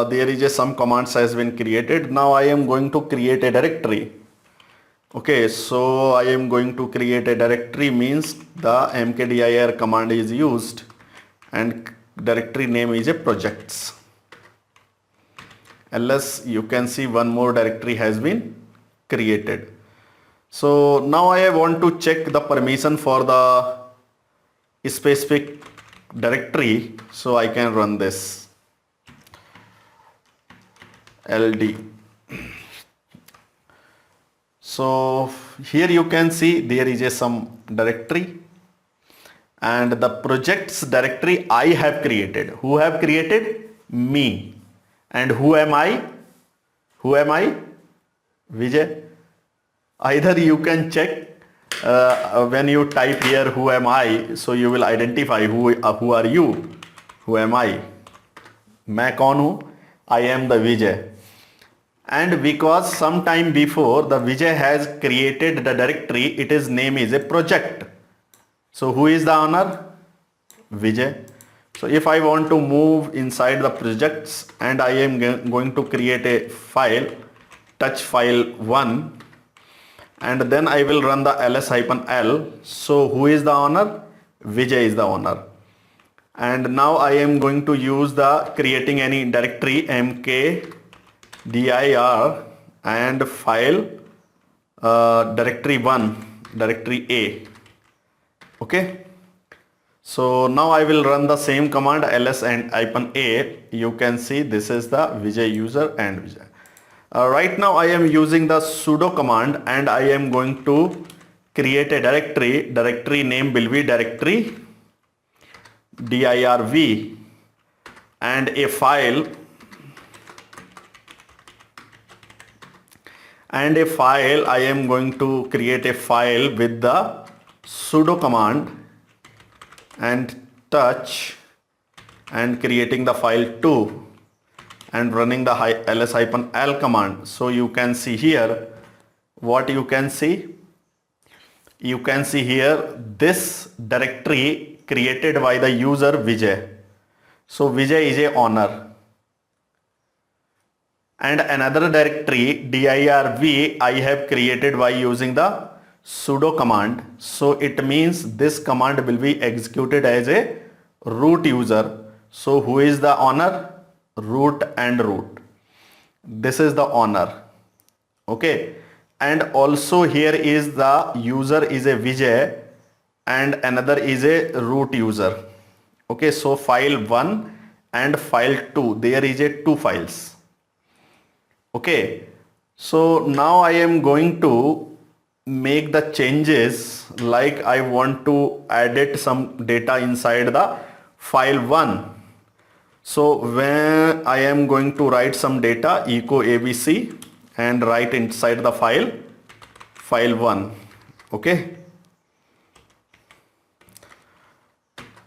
there is some commands has been created. Now I am going to create a directory. Okay, so I am going to create a directory means the mkdir command is used and directory name is a projects. Else you can see one more directory has been created. So now I want to check the permission for the specific directory, so I can run this ld. So here you can see there is some directory and the projects directory I have created. Who have created? Me. And who am I? Who am I? Vijay. Either you can check when you type here who am I, so you will identify who are you, who am I. मैं कौन हूँ? I am the Vijay. And because some time before the Vijay has created the directory, its name is a project. So who is the owner? Vijay. So if I want to move inside the projects and I am going to create a file, touch file 1, and then I will run the ls-l. So who is the owner? Vijay is the owner. And now I am going to use the creating any directory mkdir and file directory 1, directory A. Okay. So now I will run the same command ls and -a. You can see this is the Vijay user and Vijay. Right now I am using the sudo command and I am going to create a directory. Directory name will be directory dirv and a file I am going to create a file with the sudo command and touch and creating the file 2 and running the ls-l command. So you can see here what you can see. You can see here this directory created by the user Vijay. So Vijay is a owner. And another directory dirv I have created by using the sudo command. So it means this command will be executed as a root user. So who is the owner? Root and root. This is the owner. Okay. And also here is the user is a Vijay and another is a root user. Okay. So file 1 and file 2. There is a 2 files. Okay. So now I am going to make the changes, like I want to edit some data inside the file 1. So when I am going to write some data echo abc and write inside the file 1. Okay.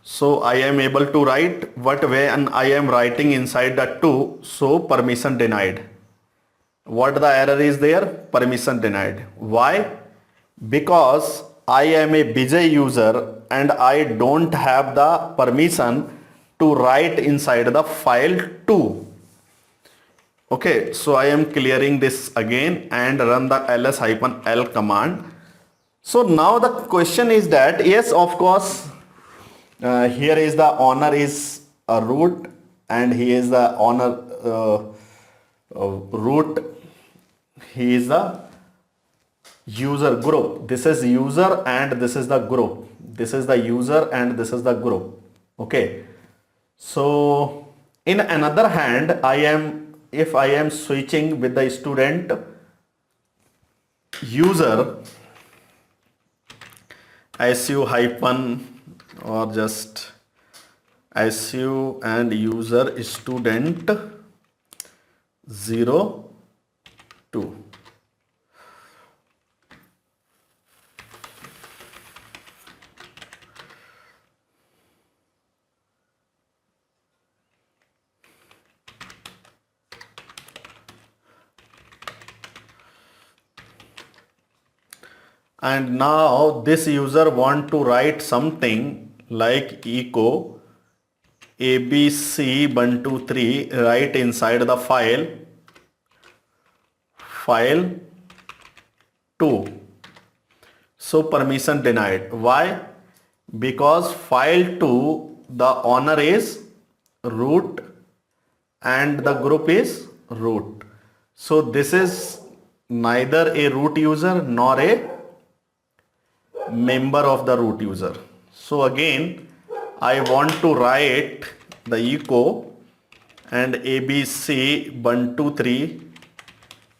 So I am able to write what way and I am writing inside the 2. So permission denied. What the error is there? Permission denied. Why? Because I am a Vijay user and I don't have the permission to write inside the file 2. Okay, so I am clearing this again and run the ls-l command. So now the question is that, yes, of course, here is the owner is a root and he is the owner root. He is the user group. This is user and this is the group. This is the user and this is the group. Okay. So in another hand, if I am switching with the student user su hyphen or just su and user student 0 2. And now this user want to write something like echo ABC123 right inside the file 2. So permission denied. Why? Because file 2, the owner is root and the group is root. So this is neither a root user nor a member of the root user. So again, I want to write the echo and ABC123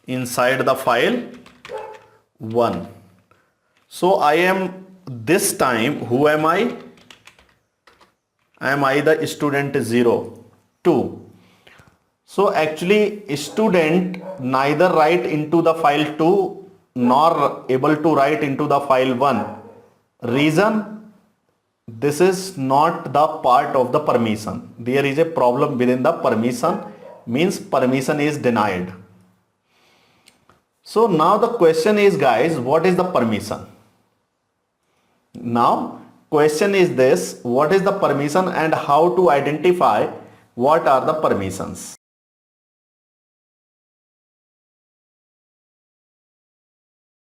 inside the file 1. So I am this time, who am I? Am I the student 0, 2. So actually student neither write into the file 2 nor able to write into the file 1. Reason? This is not the part of the permission. There is a problem within the permission, means permission is denied. So now the question is, guys, what is the permission? Now question is this, what is the permission and how to identify what are the permissions?